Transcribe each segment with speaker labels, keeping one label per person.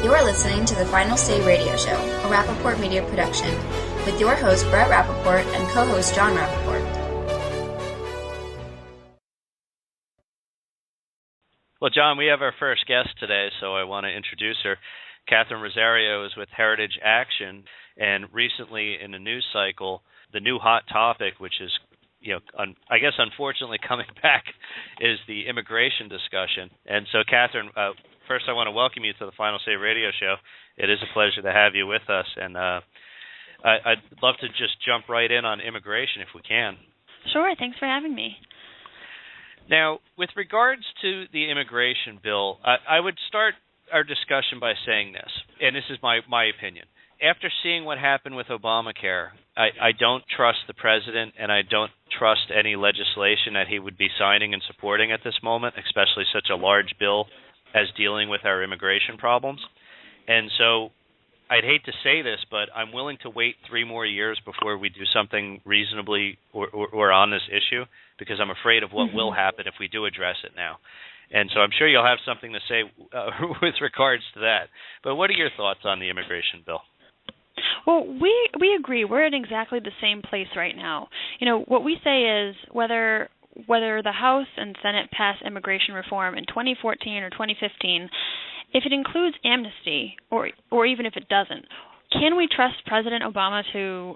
Speaker 1: You're listening to the Final Say Radio Show, a Rappaport Media production, with your host Brett Rappaport and co-host John Rappaport.
Speaker 2: Well, John, we have our first guest today, so I want to introduce her. Katherine Rosario is with Heritage Action, and recently in the news cycle, the new hot topic, which is, I guess unfortunately coming back, is the immigration discussion. And so, Katherine, first I want to welcome you to the Final Say Radio Show. It is a pleasure to have you with us, and I'd love to just jump right in on immigration if we can.
Speaker 3: Sure, thanks for having me.
Speaker 2: Now, with regards to the immigration bill, I would start our discussion by saying this, and this is my opinion. After seeing what happened with Obamacare, I don't trust the president, and I don't trust any legislation that he would be signing and supporting at this moment, especially such a large bill as dealing with our immigration problems. And so I'd hate to say this, but I'm willing to wait 3 more years before we do something reasonably or on this issue, because I'm afraid of what will happen if we do address it now. And so I'm sure you'll have something to say with regards to that. But what are your thoughts on the immigration bill?
Speaker 3: Well, we agree. We're in exactly the same place right now. What we say is whether the House and Senate pass immigration reform in 2014 or 2015, if it includes amnesty or even if it doesn't, can we trust President Obama to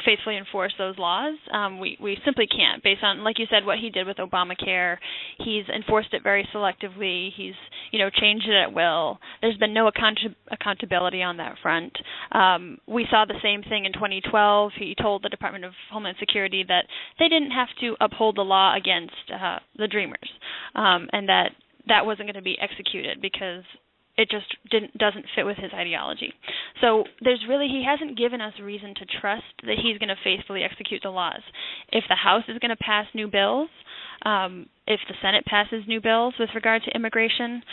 Speaker 3: faithfully enforce those laws? We simply can't, based on, like you said, what he did with Obamacare. He's enforced it very selectively. He's, changed it at will. There's been no accountability on that front. We saw the same thing in 2012. He told the Department of Homeland Security that they didn't have to uphold the law against the Dreamers, and that wasn't going to be executed because it just doesn't fit with his ideology. So he hasn't given us reason to trust that he's going to faithfully execute the laws. If the House is going to pass new bills, if the Senate passes new bills with regard to immigration,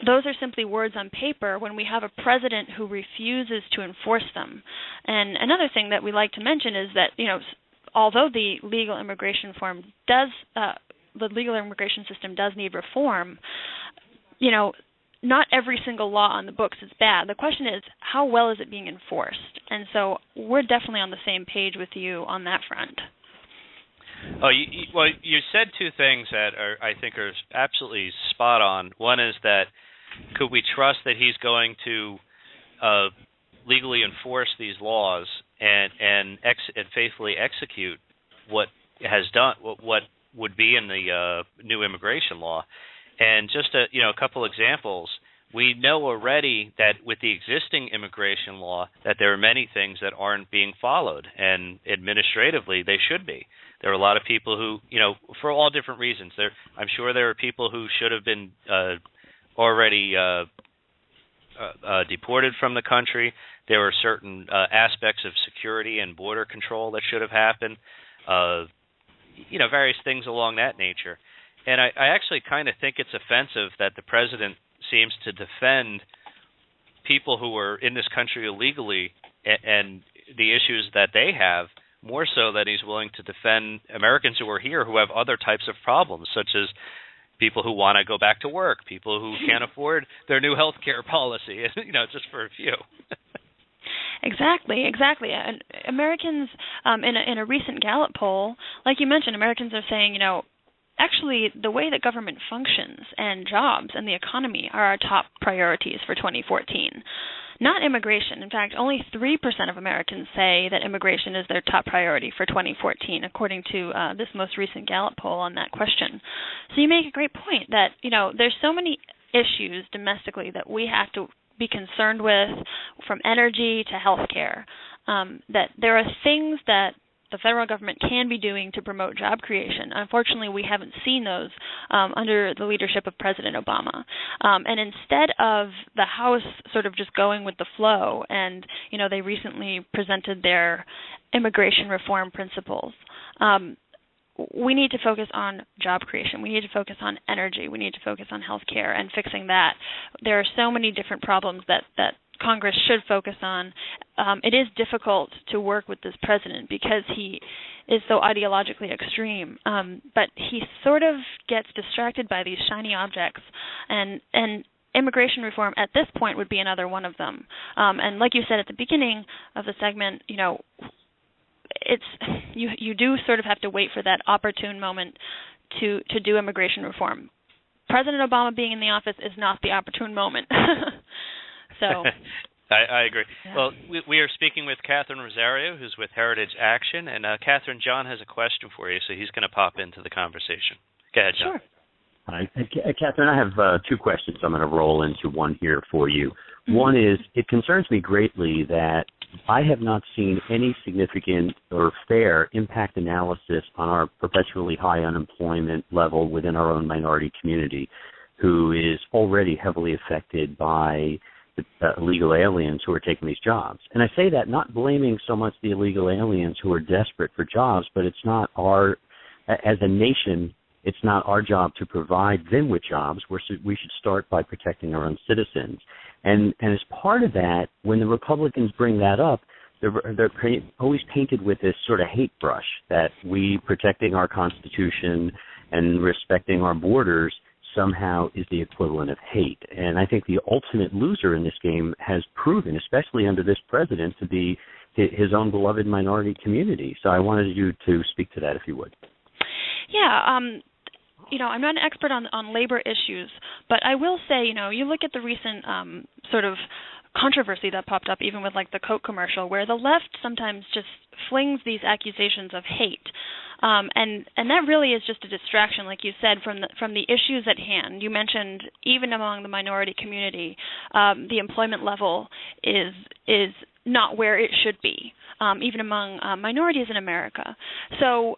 Speaker 3: those are simply words on paper when we have a president who refuses to enforce them. And another thing that we like to mention is that, although the legal immigration system does need reform, not every single law on the books is bad. The question is, how well is it being enforced? And so we're definitely on the same page with you on that front.
Speaker 2: Oh, you said 2 things that I think are absolutely spot on. One is that could we trust that he's going to legally enforce these laws and faithfully execute what has done what would be in the new immigration law? And just a couple examples, we know already that with the existing immigration law that there are many things that aren't being followed, and administratively they should be. There are a lot of people who, for all different reasons. I'm sure there are people who should have been already deported from the country. There were certain aspects of security and border control that should have happened, various things along that nature. And I actually kind of think it's offensive that the president seems to defend people who are in this country illegally and the issues that they have, more so than he's willing to defend Americans who are here who have other types of problems, such as people who want to go back to work, people who can't afford their new health care policy, just for a few.
Speaker 3: Exactly. And Americans, in a recent Gallup poll, like you mentioned, Americans are saying, actually, the way that government functions and jobs and the economy are our top priorities for 2014, not immigration. In fact, only 3% of Americans say that immigration is their top priority for 2014, according to this most recent Gallup poll on that question. So you make a great point that, there's so many issues domestically that we have to be concerned with, from energy to health care, that there are things that the federal government can be doing to promote job creation. Unfortunately, we haven't seen those under the leadership of President Obama. And instead of the House sort of just going with the flow, and, they recently presented their immigration reform principles, we need to focus on job creation. We need to focus on energy. We need to focus on health care and fixing that. There are so many different problems that Congress should focus on. It is difficult to work with this president because he is so ideologically extreme, but he sort of gets distracted by these shiny objects, and immigration reform at this point would be another one of them. And like you said at the beginning of the segment, it's you do sort of have to wait for that opportune moment to do immigration reform. President Obama being in the office is not the opportune moment. So
Speaker 2: I agree.
Speaker 3: Yeah.
Speaker 2: Well, we are speaking with Katherine Rosario, who's with Heritage Action, and Katherine, John has a question for you, so he's going to pop into the conversation. Go ahead, John.
Speaker 3: Sure.
Speaker 4: Hi, Katherine, I have two questions I'm going to roll into one here for you. One is, it concerns me greatly that I have not seen any significant or fair impact analysis on our perpetually high unemployment level within our own minority community, who is already heavily affected by the illegal aliens who are taking these jobs. And I say that not blaming so much the illegal aliens who are desperate for jobs, but it's not as a nation, it's not our job to provide them with jobs. We should start by protecting our own citizens. And as part of that, when the Republicans bring that up, they're always painted with this sort of hate brush that we protecting our Constitution and respecting our borders somehow is the equivalent of hate. And I think the ultimate loser in this game has proven, especially under this president, to be his own beloved minority community. So I wanted you to speak to that, if you would.
Speaker 3: Yeah, I'm not an expert on labor issues, but I will say, you look at the recent sort of controversy that popped up, even with like the Coke commercial, where the left sometimes just flings these accusations of hate, and that really is just a distraction, like you said, from the issues at hand. You mentioned even among the minority community, the employment level is not where it should be, even among minorities in America. So,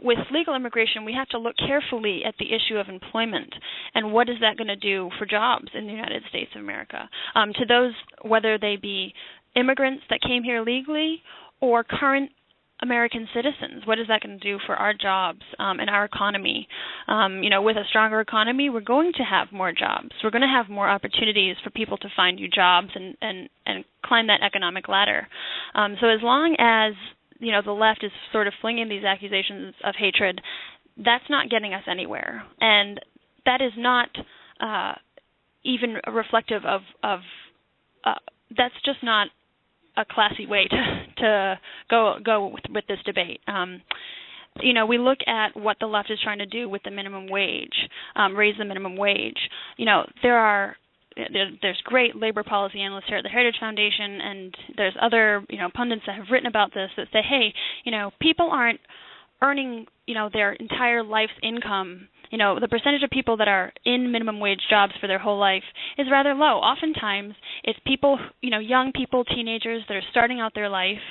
Speaker 3: with legal immigration, we have to look carefully at the issue of employment and what is that going to do for jobs in the United States of America. To those, whether they be immigrants that came here legally or current American citizens, what is that going to do for our jobs and our economy? With a stronger economy, we're going to have more jobs. We're going to have more opportunities for people to find new jobs and climb that economic ladder. So as long as the left is sort of flinging these accusations of hatred, that's not getting us anywhere, and that is not even reflective of that's just not a classy way to go with this debate. We look at what the left is trying to do with the minimum wage, raise the minimum wage. There's great labor policy analysts here at the Heritage Foundation, and there's other pundits that have written about this that say, hey, people aren't earning their entire life's income. The percentage of people that are in minimum wage jobs for their whole life is rather low. Oftentimes, it's people, young people, teenagers that are starting out their life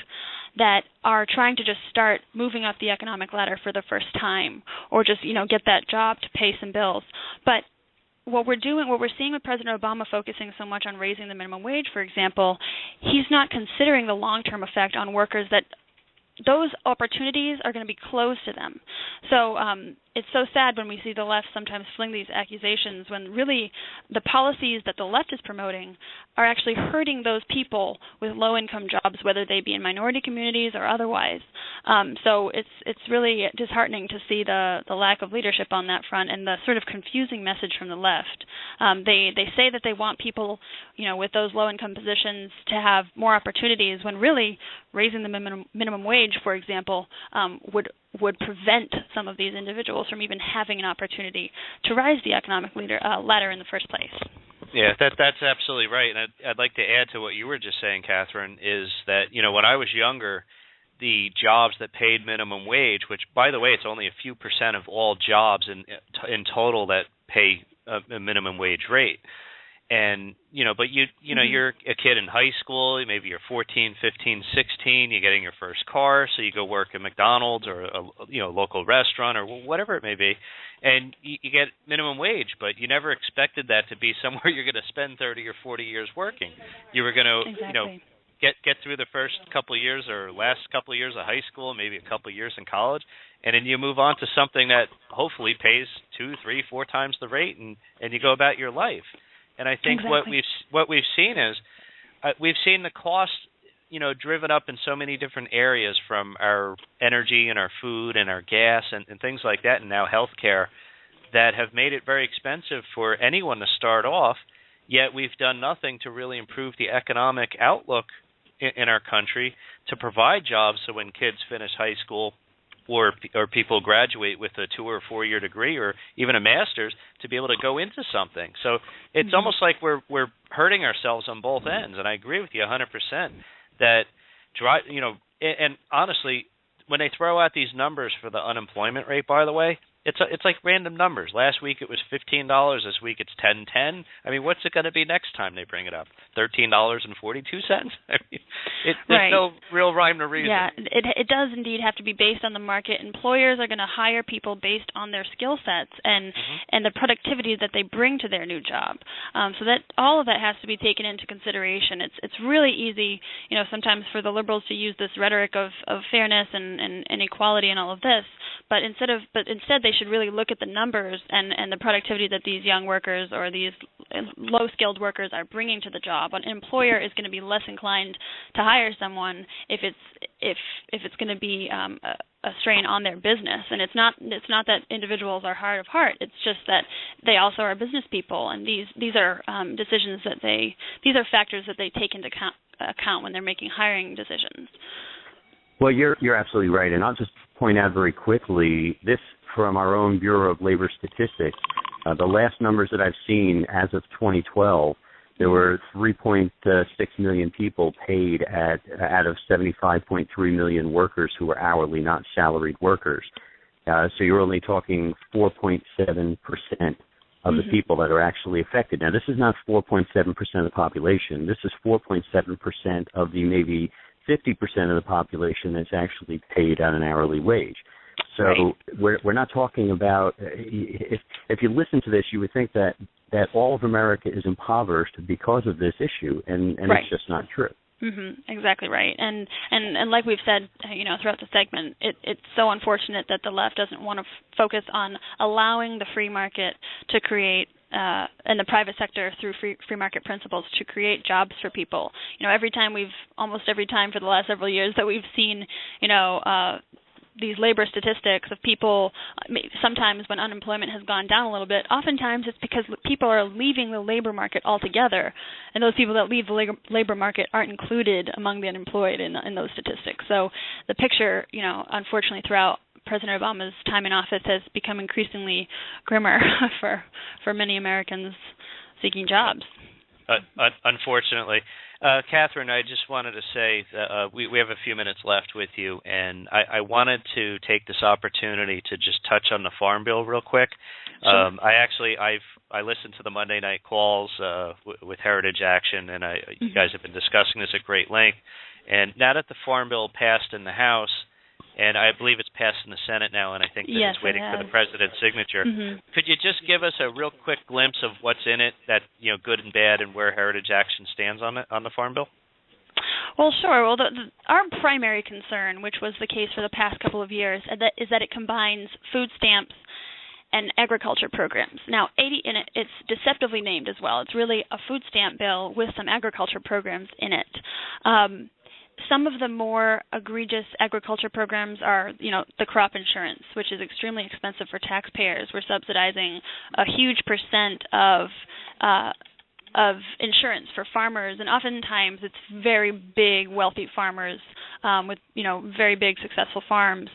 Speaker 3: that are trying to just start moving up the economic ladder for the first time, or just, get that job to pay some bills. But what we're seeing with President Obama focusing so much on raising the minimum wage, for example, he's not considering the long-term effect on workers that those opportunities are going to be closed to them. So it's so sad when we see the left sometimes fling these accusations when really the policies that the left is promoting are actually hurting those people with low-income jobs, whether they be in minority communities or otherwise. So it's really disheartening to see the lack of leadership on that front and the sort of confusing message from the left. They say that they want people, with those low-income positions to have more opportunities when really raising the minimum wage, for example, would prevent some of these individuals from even having an opportunity to rise the economic ladder in the first place.
Speaker 2: Yeah, that's absolutely right. And I'd like to add to what you were just saying, Katherine, is that, when I was younger, the jobs that paid minimum wage, which, by the way, it's only a few percent of all jobs in total that pay a minimum wage rate. And, but you're a kid in high school, maybe you're 14, 15, 16, you're getting your first car, so you go work at McDonald's or a local restaurant or whatever it may be, and you get minimum wage, but you never expected that to be somewhere you're going to spend 30 or 40 years working. You were going to,
Speaker 3: Exactly.
Speaker 2: Get through the first couple of years or last couple of years of high school, maybe a couple of years in college, and then you move on to something that hopefully pays 2, 3, 4 times the rate, and you go about your life. And I think
Speaker 3: Exactly.
Speaker 2: what we've seen is we've seen the cost, driven up in so many different areas, from our energy and our food and our gas and things like that, and now healthcare. that have made it very expensive for anyone to start off, yet we've done nothing to really improve the economic outlook in our country to provide jobs so when kids finish high school or people graduate with a 2 or 4 year degree or even a master's to be able to go into something. So it's almost like we're hurting ourselves on both ends. And I agree with you 100% that, and honestly, when they throw out these numbers for the unemployment rate, by the way, it's like random numbers. Last week it was $15. This week it's $10.10. I mean, what's it going to be next time they bring it up? $13.42. I mean, there's no real rhyme or reason.
Speaker 3: Yeah, it does indeed have to be based on the market. Employers are going to hire people based on their skill sets and the productivity that they bring to their new job. So that all of that has to be taken into consideration. It's really easy, sometimes for the liberals to use this rhetoric of fairness and equality and all of this, but instead they should really look at the numbers and the productivity that these young workers or these low-skilled workers are bringing to the job. An employer is going to be less inclined to hire someone if it's going to be a strain on their business. And it's not that individuals are hard of heart. It's just that they also are business people, and these are decisions that these are factors that they take into account when they're making hiring decisions.
Speaker 4: Well, you're absolutely right, and I'll just point out very quickly this from our own Bureau of Labor Statistics. The last numbers that I've seen as of 2012, there were 3.6 million people paid out of 75.3 million workers who were hourly, not salaried workers. So you're only talking 4.7% of the people that are actually affected. Now, this is not 4.7% of the population. This is 4.7% of the maybe 50% of the population that's actually paid on an hourly wage. So we're not talking about, if you listen to this, you would think that all of America is impoverished because of this issue, and it's just not true.
Speaker 3: Exactly right. And like we've said, throughout the segment, it's so unfortunate that the left doesn't want to focus on allowing the free market to create and the private sector through free market principles to create jobs for people. Almost every time for the last several years that we've seen, these labor statistics of people, sometimes when unemployment has gone down a little bit, oftentimes it's because people are leaving the labor market altogether, and those people that leave the labor market aren't included among the unemployed in those statistics. So the picture, unfortunately, throughout President Obama's time in office has become increasingly grimmer for many Americans seeking jobs.
Speaker 2: Unfortunately. Katherine, I just wanted to say that we have a few minutes left with you, and I wanted to take this opportunity to just touch on the Farm Bill real quick. Sure. I listened to the Monday night calls with Heritage Action, and you guys have been discussing this at great length. And now that the Farm Bill passed in the House, and I believe it's passed in the Senate now, and I think that it's waiting for the president's signature. Could you just give us a real quick glimpse of what's in it, that good and bad, and where Heritage Action stands on the Farm Bill?
Speaker 3: Well, sure. Well, our primary concern, which was the case for the past couple of years, is that it combines food stamps and agriculture programs. Now, it's deceptively named as well. It's really a food stamp bill with some agriculture programs in it. Some of the more egregious agriculture programs are, the crop insurance, which is extremely expensive for taxpayers. We're subsidizing a huge percent of insurance for farmers, and oftentimes it's very big, wealthy farmers with, very big, successful farms.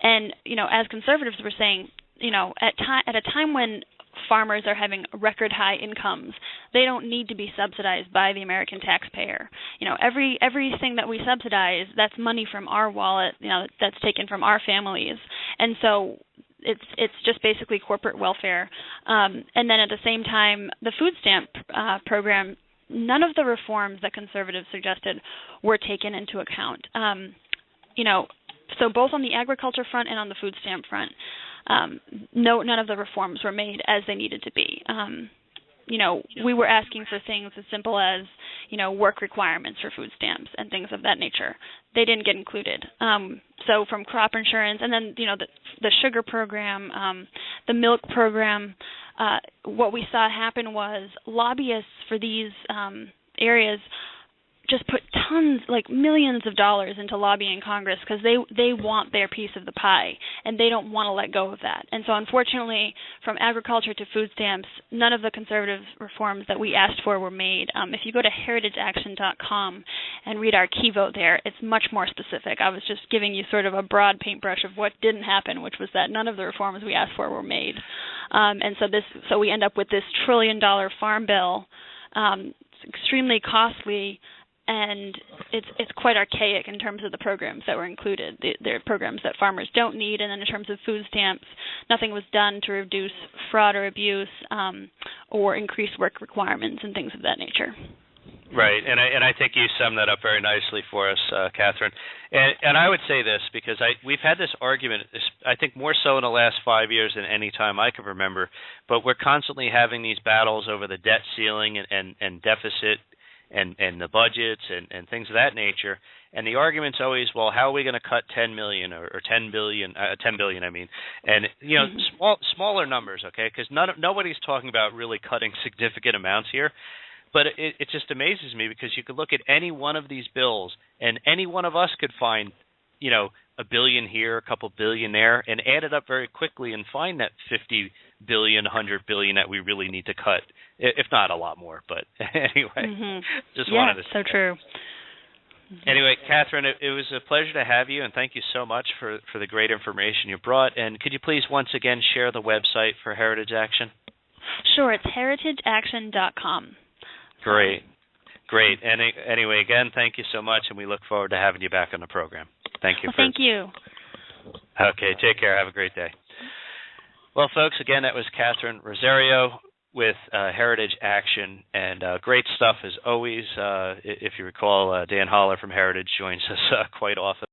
Speaker 3: And, as conservatives were saying, at a time when farmers are having record high incomes, they don't need to be subsidized by the American taxpayer. Everything that we subsidize, that's money from our wallet, that's taken from our families. And so it's just basically corporate welfare. And then at the same time, the food stamp program, none of the reforms that conservatives suggested were taken into account. So both on the agriculture front and on the food stamp front, none of the reforms were made as they needed to be. We were asking for things as simple as, work requirements for food stamps and things of that nature. They didn't get included. So from crop insurance, and then, the sugar program, the milk program, what we saw happen was lobbyists for these areas just put tons, like millions of dollars into lobbying Congress because they want their piece of the pie, and they don't want to let go of that. And so unfortunately, from agriculture to food stamps, none of the conservative reforms that we asked for were made. If you go to heritageaction.com and read our key vote there, it's much more specific. I was just giving you sort of a broad paintbrush of what didn't happen, which was that none of the reforms we asked for were made. And so we end up with this $1 trillion farm bill. It's extremely costly, and it's quite archaic in terms of the programs that were included. They're programs that farmers don't need, and then in terms of food stamps, nothing was done to reduce fraud or abuse or increase work requirements and things of that nature.
Speaker 2: Right, and I think you summed that up very nicely for us, Katherine. And I would say this because we've had this argument, I think more so in the last 5 years than any time I can remember, but we're constantly having these battles over the debt ceiling and deficit and the budgets and things of that nature. And the argument's always, well, how are we going to cut 10 million or 10 billion, 10 billion, I mean. And, you know, smaller numbers, okay, because nobody's talking about really cutting significant amounts here. But it just amazes me because you could look at any one of these bills and any one of us could find, you know, $1 billion here, a couple billion there, and add it up very quickly and find that 50 billion, 100 billion that we really need to cut, if not a lot more. But anyway, wanted to say
Speaker 3: so true.
Speaker 2: Anyway, Katherine, it was a pleasure to have you, and thank you so much for the great information you brought. And could you please once again share the website for Heritage Action?
Speaker 3: Sure, it's heritageaction.com.
Speaker 2: Great. And anyway, again, thank you so much, and we look forward to having you back on the program. Thank you.
Speaker 3: Thank you.
Speaker 2: Okay, take care. Have a great day. Well, folks, again, that was Katherine Rosario with Heritage Action, and great stuff as always. If you recall, Dan Holler from Heritage joins us quite often.